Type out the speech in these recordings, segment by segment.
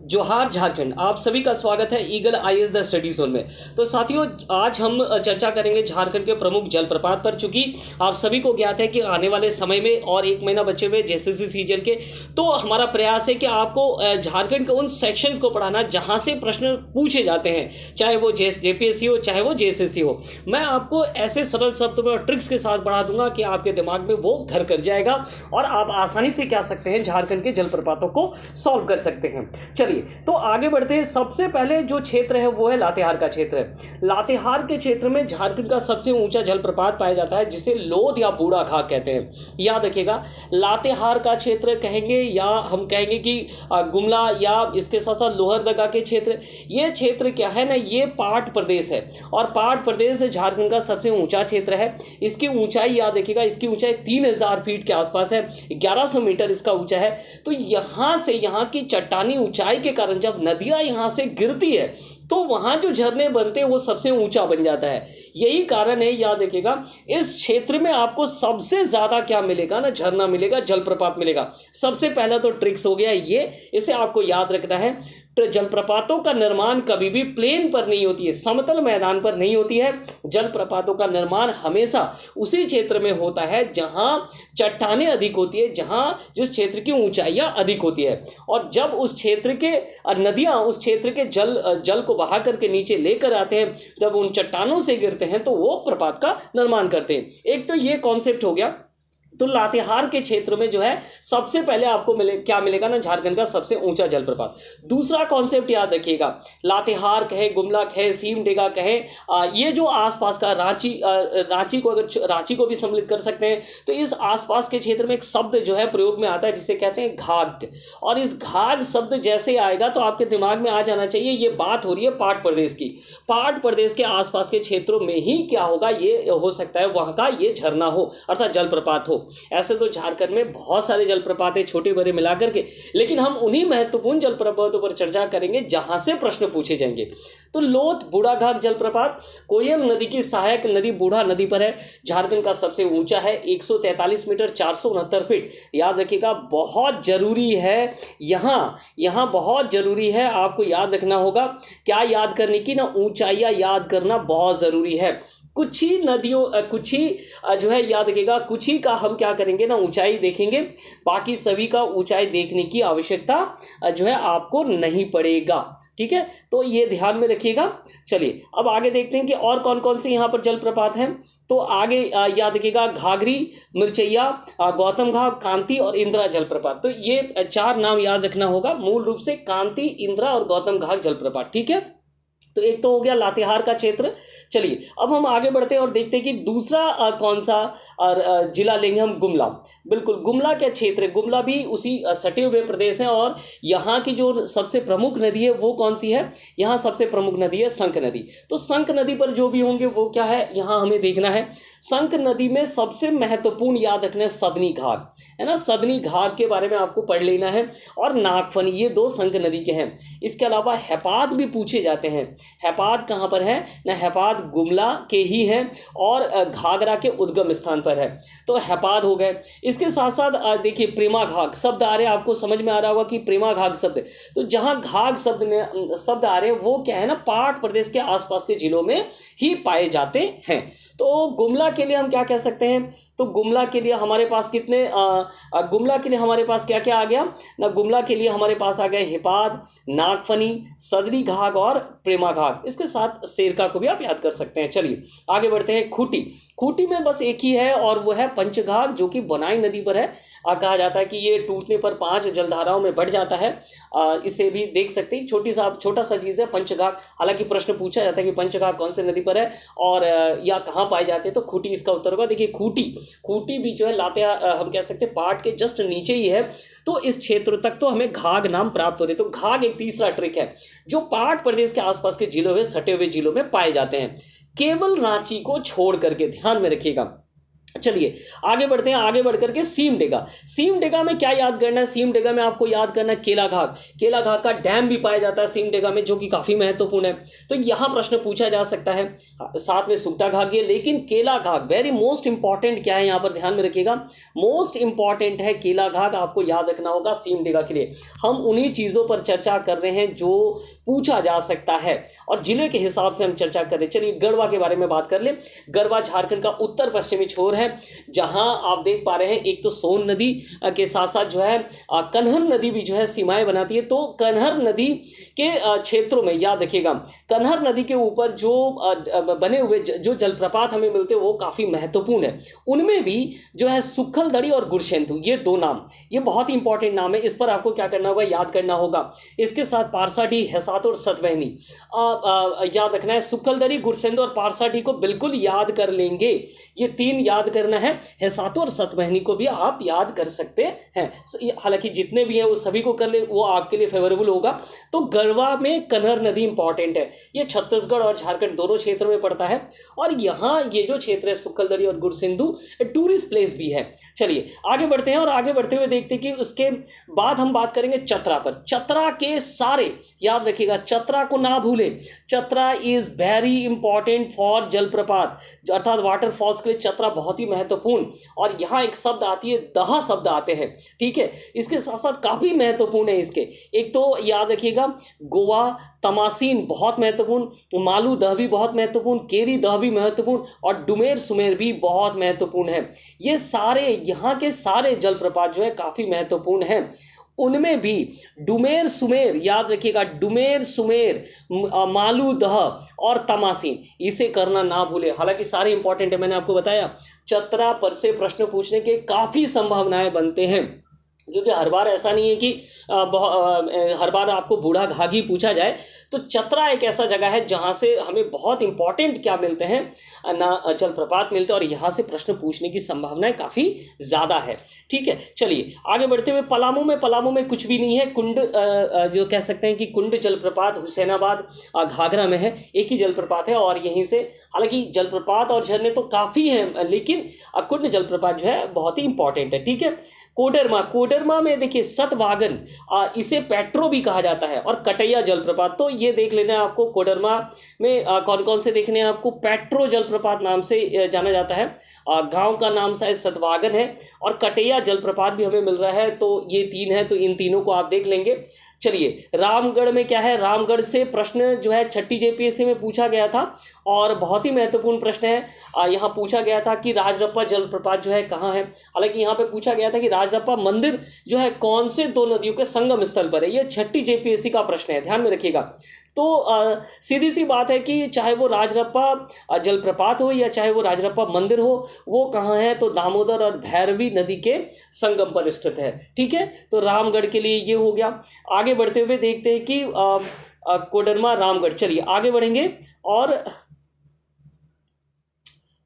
जोहार झारखंड, आप सभी का स्वागत है eagle IAS the study zone में। तो साथियों, आज हम चर्चा करेंगे झारखंड के प्रमुख जलप्रपात पर। चूंकि आप सभी को ज्ञात है कि आने वाले समय में और 1 महीना बचे हुए जेसीसी सीजन के, तो हमारा प्रयास है कि आपको झारखंड के उन सेक्शंस को पढ़ाना जहां से प्रश्न पूछे जाते हैं, चाहे वो जेपीएससी हो चाहे वो जेएसएससी हो। मैं आपको ऐसे सरल शब्दों में और ट्रिक्स के साथ पढ़ा दूंगा कि आपके दिमाग में वो घर कर जाएगा और आप आसानी से क्या सकते हैं, झारखंड के जलप्रपातों को सॉल्व कर सकते हैं। चलिए तो आगे बढ़ते हैं। सबसे पहले जो क्षेत्र है वो है लातेहार का क्षेत्र है। लातेहार के क्षेत्र में झारखंड का सबसे ऊंचा जलप्रपात पाया जाता है, जिसे लोध या बूढ़ा घाघ कहते हैं। याद रखिएगा, लातेहार का क्षेत्र कहेंगे या हम कहेंगे कि गुमला या इसके साथ साथ लोहरदगा के क्षेत्र। ये क्षेत्र क्या है ना, ये पाट प्रदेश है और पाट प्रदेश झारखंड का सबसे ऊंचा क्षेत्र है। इसकी ऊंचाई याद रखिएगा, इसकी ऊंचाई 3000 फीट के आसपास है, 1100 मीटर इसका ऊंचा है। तो यहां से यहाँ की चट्टानी ऊंचाई के कारण जब नदियां यहां से गिरती है तो वहां जो झरने बनते हैं वो सबसे ऊंचा बन जाता है। यही कारण है, याद रखिएगा, इस क्षेत्र में आपको सबसे ज्यादा क्या मिलेगा ना, झरना मिलेगा, जलप्रपात मिलेगा। सबसे पहला तो ट्रिक्स हो गया ये, इसे आपको याद रखना है। तो जलप्रपातों का निर्माण कभी भी प्लेन पर नहीं होती है, समतल मैदान पर नहीं होती है। जलप्रपातों का निर्माण हमेशा उसी क्षेत्र में होता है जहां चट्टानें अधिक होती है, जहां जिस क्षेत्र की ऊंचाइयां अधिक होती है। और जब उस क्षेत्र के नदियां उस क्षेत्र के जल को बहा करके नीचे लेकर आते हैं, जब उन चट्टानों से गिरते हैं तो वो प्रपात का निर्माण करते हैं। एक तो ये कॉन्सेप्ट हो गया। तो लातेहार के क्षेत्र में जो है सबसे पहले आपको क्या मिलेगा ना, झारखंड का सबसे ऊंचा जलप्रपात। दूसरा कॉन्सेप्ट याद रखिएगा, लातेहार कहे, गुमला कहे, सिमडेगा कहे, ये जो आसपास का रांची को, अगर रांची को भी सम्मिलित कर सकते हैं, तो इस आसपास के क्षेत्र में एक शब्द जो है प्रयोग में आता है जिसे कहते हैं घाघ। और इस घाघ शब्द जैसे आएगा तो आपके दिमाग में आ जाना चाहिए ये बात हो रही है पाट प्रदेश की। पाट प्रदेश के आसपास के क्षेत्रों में ही क्या होगा, ये हो सकता है वहां का ये झरना हो अर्थात जलप्रपात हो। ऐसे तो झारखंड में बहुत सारे जलप्रपात है, छोटे बड़े मिलाकर के, लेकिन हम उन्हीं महत्वपूर्ण जलप्रपातों पर चर्चा करेंगे जहां से प्रश्न पूछे जाएंगे। तो लोध बूढ़ाघाघ जलप्रपात कोयल नदी की सहायक नदी बूढ़ा नदी पर है। झारखंड का सबसे ऊंचा है, 143 मीटर 469 फीट। याद रखिएगा, बहुत जरूरी है, यहाँ बहुत जरूरी है, आपको याद रखना होगा। क्या याद करने की ना, ऊंचाइयां याद करना बहुत जरूरी है। कुछ ही नदियों, कुछ ही जो है याद रखिएगा, कुछ ही का हम क्या करेंगे ना, ऊंचाई देखेंगे, बाकी सभी का ऊंचाई देखने की आवश्यकता जो है आपको नहीं पड़ेगा। ठीक है, तो ये ध्यान में रखिएगा। चलिए अब आगे देखते हैं कि और कौन कौन से यहाँ पर जलप्रपात हैं। तो आगे याद रखिएगा, घाघरी, मिर्चैया, गौतम घाघ, कांति और इंदिरा जलप्रपात। तो ये 4 नाम याद रखना होगा, मूल रूप से कांति, इंदिरा और गौतम घाघ जलप्रपात। ठीक है, तो एक तो हो गया लातेहार का क्षेत्र। चलिए अब हम आगे बढ़ते हैं और देखते हैं कि दूसरा कौन सा जिला लेंगे हम, गुमला। बिल्कुल, गुमला के क्षेत्र, गुमला भी उसी सटे हुए प्रदेश है और यहाँ की जो सबसे प्रमुख नदी है वो कौन सी है, यहाँ सबसे प्रमुख नदी है शंख नदी। तो शंख नदी पर जो भी होंगे वो क्या है, यहाँ हमें देखना है। शंख नदी में सबसे महत्वपूर्ण याद रखना है सदनी घाघ, है ना, सदनी घाघ के बारे में आपको पढ़ लेना है। और नागफनी, ये 2 शंख नदी के हैं। इसके अलावा हैपाद भी पूछे जाते हैं। हैपाद कहाँ पर है ना, हैपाद गुमला के ही है और घाघरा के उद्गम स्थान पर है। तो हैपाद हो गए। इसके साथ साथ देखिए, प्रेमा घाघ शब्द आ रहे हैं, आपको समझ में आ रहा होगा कि प्रेमा घाघ शब्द, तो जहां घाघ शब्द में शब्द आ रहे हैं वो क्या है ना, पाट प्रदेश के आसपास के जिलों में ही पाए जाते हैं। तो गुमला के लिए हम क्या कह सकते हैं, तो गुमला के लिए हमारे पास कितने गुमला के लिए हमारे पास क्या क्या आ गया ना, गुमला के लिए हमारे पास आ गए हैपाद, नागफनी, सदनी घाघ और प्रेमा घाघ। इसके साथ शेरका को भी आप याद कर सकते हैं। चलिए आगे बढ़ते हैं। खूंटी, खूंटी में बस एक ही है और वो है पंचघाघ, जो कि बनाई नदी पर है। कहा जाता है कि ये टूटने पर 5 जलधाराओं में बढ़ जाता है। इसे भी देख सकते हैं, छोटा सा चीज है पंचघाघ। हालांकि प्रश्न पूछा जाता है कि पंचघाघ कौन से नदी पर है और या कहाँ पाए जाते हैं, तो खूंटी इसका उत्तर होगा। देखिए खूंटी भी जो है लातेहार, हम कह सकते हैं पाट के जस्ट नीचे ही है। तो इस क्षेत्र तक तो हमें घाघ नाम प्राप्त हो रहे। तो घाघ एक तीसरा ट्रिक है जो पाट प्रदेश के आसपास के जिलों में, सटे हुए जिलों में पाए जाते हैं, केवल रांची को छोड़ करके, ध्यान में रखिएगा। चलिए आगे बढ़ते हैं। आगे बढ़ करके सिमडेगा, सिमडेगा में क्या याद करना है? सिमडेगा में आपको याद करना है केला घाट। केला घाट का डैम भी पाया जाता है सिमडेगा में, जो कि काफी महत्वपूर्ण है। तो यहां प्रश्न पूछा जा सकता है। साथ में सुकटा घाट है, लेकिन केला घाट वेरी मोस्ट इंपॉर्टेंट क्या है, यहां पर ध्यान में रखिएगा। मोस्ट इंपॉर्टेंट है केला घाट, आपको याद रखना होगा सिमडेगा के लिए। हम उन्हीं चीजों पर चर्चा कर रहे हैं जो पूछा जा सकता है, और जिले के हिसाब से हम चर्चा कर रहे हैं। चलिए गढ़वा के बारे में बात कर ले। गढ़वा झारखंड का उत्तर पश्चिमी छोर है, जहां आप देख पा रहे हैं एक तो सोन नदी के साथ साथ जो है कन्हर नदी भी जो है सीमाएं बनाती है। तो कन्हर नदी के क्षेत्रों में याद रखिएगा, कन्हर नदी के ऊपर जो बने हुए जो जलप्रपात हमें मिलते हैं वो काफी महत्वपूर्ण है। उनमें भी जो है सुक्खलदड़ी और गुरशेंतु, ये दो नाम, ये बहुत ही इंपॉर्टेंट नाम है। इस पर आपको क्या करना होगा, याद करना होगा। इसके साथ पारसाडी, हेसात और सतवहनी याद रखना है। सुक्खलदड़ी, गुरशेंतु और पारसाडी को बिल्कुल याद कर लेंगे, ये तीन याद करना है। हेसातु और सतवहनी को भी आप याद कर सकते हैं। हालांकि जितने भी हैं वो सभी को कर ले, वो आपके लिए फेवरेबल होगा। तो गढ़वा में कन्हर नदी इंपॉर्टेंट है, ये छत्तीसगढ़ और झारखंड दोनों क्षेत्रों में पड़ता है। और यहाँ ये जो क्षेत्र है सुक्खलदड़ी और गुरसिंधु, टूरिस्ट प्लेस भी है। चलिए आगे बढ़ते हैं, और आगे बढ़ते हुए देखते हैं कि उसके बाद हम बात करेंगे चतरा पर। चतरा के सारे याद रखिएगा, चतरा को ना भूले। Chatra is very important for जलप्रपात, अर्थात वाटरफॉल्स के लिए चतरा बहुत ही महत्वपूर्ण। और यहाँ एक शब्द आती है, दहा शब्द आते हैं, ठीक है। इसके साथ साथ काफी महत्वपूर्ण है इसके, एक तो याद रखिएगा गोवा तमासीन बहुत महत्वपूर्ण, मालू दह भी बहुत महत्वपूर्ण, केरी दह भी महत्वपूर्ण, और डुमेर सुमेर भी बहुत महत्वपूर्ण है। ये सारे यहाँ के सारे जलप्रपात जो है काफी महत्वपूर्ण है। उनमें भी डुमेर सुमेर याद रखिएगा, डुमेर सुमेर, मालू दह और तमासीन, इसे करना ना भूले। हालांकि सारे इंपॉर्टेंट है, मैंने आपको बताया। चतरा पर से प्रश्न पूछने के काफी संभावनाएं बनते हैं, क्योंकि हर बार ऐसा नहीं है कि हर बार आपको बूढ़ा घाघी पूछा जाए। तो चतरा एक ऐसा जगह है जहां से हमें बहुत इंपॉर्टेंट क्या मिलते हैं ना, जलप्रपात मिलते हैं, और यहां से प्रश्न पूछने की संभावनाएं काफी ज्यादा है, ठीक है। चलिए आगे बढ़ते हुए पलामू में कुछ भी नहीं है। कुंड जो कह सकते हैं कि कुंड जलप्रपात हुसैनाबाद घाघरा में है, एक ही जलप्रपात है। और यहीं से हालांकि जलप्रपात और झरने तो काफी हैं, लेकिन कुंड जलप्रपात जो है बहुत ही इंपॉर्टेंट है, ठीक है। कोडरमा में देखिए सतवागन, इसे पेट्रो भी कहा जाता है, और कटैया जलप्रपात। तो ये देख लेना है आपको, कोडरमा में कौन कौन से देखने हैं आपको। पेट्रो जलप्रपात नाम से जाना जाता है, गांव का नाम शायद सतवागन है, और कटैया जलप्रपात भी हमें मिल रहा है। तो ये तीन है, तो इन तीनों को आप देख लेंगे। चलिए रामगढ़ में क्या है, रामगढ़ से प्रश्न जो है छठी जेपीएससी में पूछा गया था, और बहुत ही महत्वपूर्ण प्रश्न है। यहाँ पूछा गया था कि राजरप्पा जलप्रपात जो है कहाँ है। हालांकि यहाँ पे पूछा गया था कि राजरप्पा मंदिर जो है कौन से दो नदियों के संगम स्थल पर है। ये छठी जेपीएससी का प्रश्न है, ध्यान में रखिएगा। तो सीधी सी बात है कि चाहे वो राजरप्पा जलप्रपात हो या चाहे वो राजरप्पा मंदिर हो, वो कहाँ है, तो दामोदर और भैरवी नदी के संगम पर स्थित है, ठीक है। तो रामगढ़ के लिए ये हो गया। आगे बढ़ते हुए देखते हैं कि कोडरमा रामगढ़। चलिए आगे बढ़ेंगे, और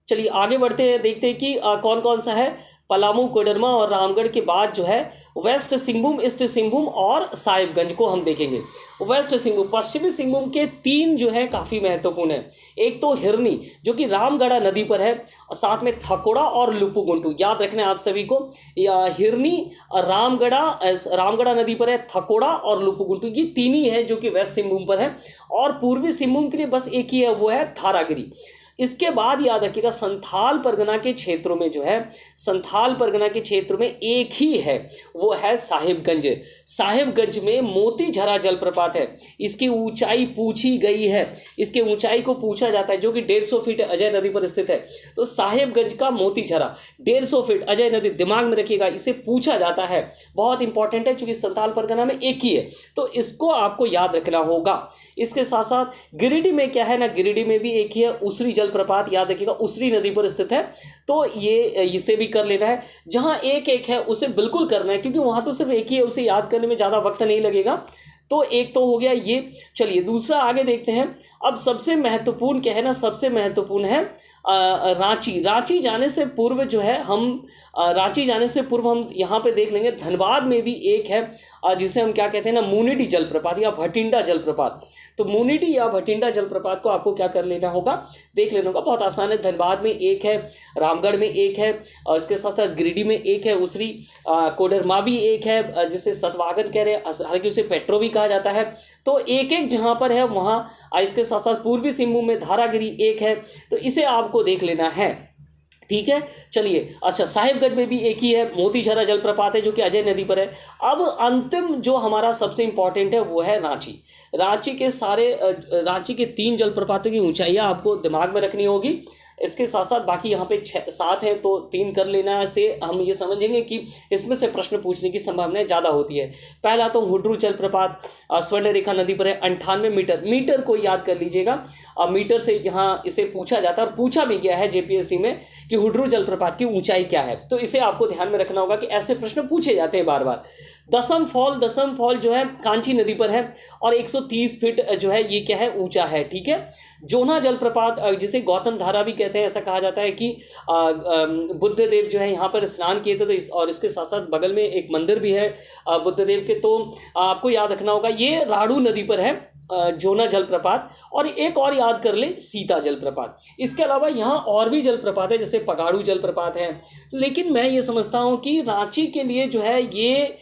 चलिए आगे बढ़ते हैं, देखते हैं कि कौन कौन सा है। पलामू, कोडरमा और रामगढ़ के बाद जो है वेस्ट सिंहभूम, ईस्ट सिंहभूम और साहिबगंज को हम देखेंगे। वेस्ट सिंहभूम, पश्चिमी सिंहभूम के तीन जो है काफी महत्वपूर्ण है। एक तो हिरनी जो कि रामगढ़ा नदी पर है, और साथ में थकोड़ा और लुपुगुंटू, याद रखना है आप सभी को। हिरनी रामगढ़ा नदी पर है, थकोड़ा और लुपुगुंटू, ये तीन ही है जो कि वेस्ट सिंहभूम पर है। और पूर्वी सिंहभूम के लिए बस एक ही है, वो है थारागिरी। इसके बाद याद रखिएगा संथाल परगना के क्षेत्रों में जो है, संथाल परगना के क्षेत्र में एक ही है, वो है साहिबगंज। साहिबगंज में मोतीझरा जलप्रपात है, इसकी ऊंचाई पूछी गई है, इसके ऊंचाई को पूछा जाता है, जो कि 150 फीट अजय नदी पर स्थित है। तो साहिबगंज का मोतीझरा 150 फीट अजय नदी, दिमाग में रखिएगा, इसे पूछा जाता है, बहुत इंपॉर्टेंट है, क्योंकि संथाल परगना में एक ही है, तो इसको आपको याद रखना होगा। इसके साथ साथ गिरिडीह में क्या है ना, गिरिडीह में भी एक ही है, उसरी जलप्रपात, याद रखिएगा उसरी नदी पर स्थित है। तो ये इसे भी कर लेना है। जहां एक एक है उसे बिल्कुल करना है, क्योंकि वहां तो सिर्फ एक ही है, उसे याद करने में ज्यादा वक्त नहीं लगेगा। तो एक तो हो गया ये। चलिए दूसरा आगे देखते हैं। अब सबसे महत्वपूर्ण क्या है ना, सबसे महत्वपूर्ण है रांची जाने से पूर्व जो है हम रांची जाने से पूर्व हम यहाँ पे देख लेंगे धनबाद में भी एक है जिसे हम क्या कहते हैं ना, मुनिटी जलप्रपात या भटिंडा जलप्रपात। तो मुनिटी या भटिंडा जलप्रपात को आपको क्या कर लेना होगा, देख लेना होगा। बहुत आसान है। धनबाद में एक है, रामगढ़ में एक है, और इसके साथ साथ गिरिडीह में एक है, उसरी कोडरमा भी एक है जिसे सतवागन कह रहे हैं, हालांकि उसे पेट्रो भी कहा जाता है। तो एक एक जहाँ पर है वहाँ, इसके साथ साथ पूर्वी सिंहभूम में धारागिरी एक है, तो इसे आपको देख लेना है। ठीक है, चलिए। अच्छा, साहिबगंज में भी एक ही है, मोतीझरा जलप्रपात है जो कि अजय नदी पर है। अब अंतिम जो हमारा सबसे इंपॉर्टेंट है वो है रांची। रांची के 3 जलप्रपातों की ऊंचाइयां आपको दिमाग में रखनी होगी। इसके साथ साथ बाकी यहाँ पे 7 है, तो 3 कर लेना से हम ये समझेंगे कि इसमें से प्रश्न पूछने की संभावना ज़्यादा होती है। पहला तो हुड्रू जलप्रपात स्वर्णरेखा नदी पर है, 98 मीटर को याद कर लीजिएगा। मीटर से यहाँ इसे पूछा जाता है और पूछा भी गया है जेपीएससी में कि हुड्रू जलप्रपात की ऊंचाई क्या है। तो इसे आपको ध्यान में रखना होगा कि ऐसे प्रश्न पूछे जाते हैं बार बार। दसम फॉल जो है कांची नदी पर है और 130 फीट जो है ये क्या है, ऊंचा है। ठीक है। जोना जलप्रपात जिसे गौतम धारा भी कहते हैं, ऐसा कहा जाता है कि बुद्ध देव जो है यहाँ पर स्नान किए थे, तो और इसके साथ साथ बगल में एक मंदिर भी है बुद्ध देव के। तो आपको याद रखना होगा ये राड़ू नदी पर है जोना जलप्रपात। और एक और याद कर ले, सीता जलप्रपात। इसके अलावा यहाँ और भी जलप्रपात है जैसे पगाड़ू जलप्रपात है। लेकिन मैं ये समझता हूँ कि रांची के लिए जो है ये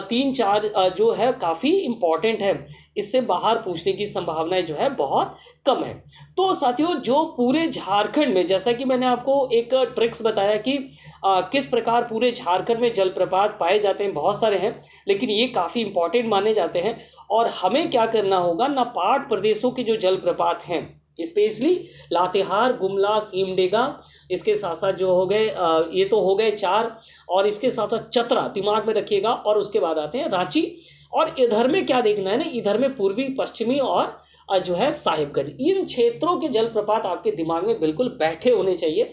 3-4 जो है काफ़ी इम्पॉर्टेंट है। इससे बाहर पूछने की संभावनाएं जो है बहुत कम है। तो साथियों, जो पूरे झारखंड में, जैसा कि मैंने आपको एक ट्रिक्स बताया कि किस प्रकार पूरे झारखंड में जलप्रपात पाए जाते हैं, बहुत सारे हैं, लेकिन ये काफ़ी इम्पॉर्टेंट माने जाते हैं। और हमें क्या करना होगा ना, पहाड़ प्रदेशों के जो जलप्रपात हैं, स्पेशली लातेहार, गुमला, सिमडेगा, इसके साथ साथ जो हो गए ये तो हो गए 4, और इसके साथ साथ चतरा दिमाग में रखिएगा। और उसके बाद आते हैं रांची। और इधर में क्या देखना है ना, इधर में पूर्वी, पश्चिमी और जो है साहिबगंज, इन क्षेत्रों के जलप्रपात आपके दिमाग में बिल्कुल बैठे होने चाहिए,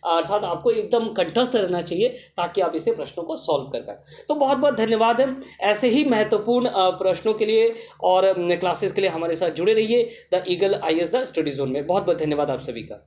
अर्थात आपको एकदम कंठस्थ रहना चाहिए ताकि आप इसे प्रश्नों को सॉल्व कर पाए। तो बहुत बहुत धन्यवाद है। ऐसे ही महत्वपूर्ण प्रश्नों के लिए और क्लासेस के लिए हमारे साथ जुड़े रहिए the eagle IAS the study zone में। बहुत बहुत धन्यवाद आप सभी का।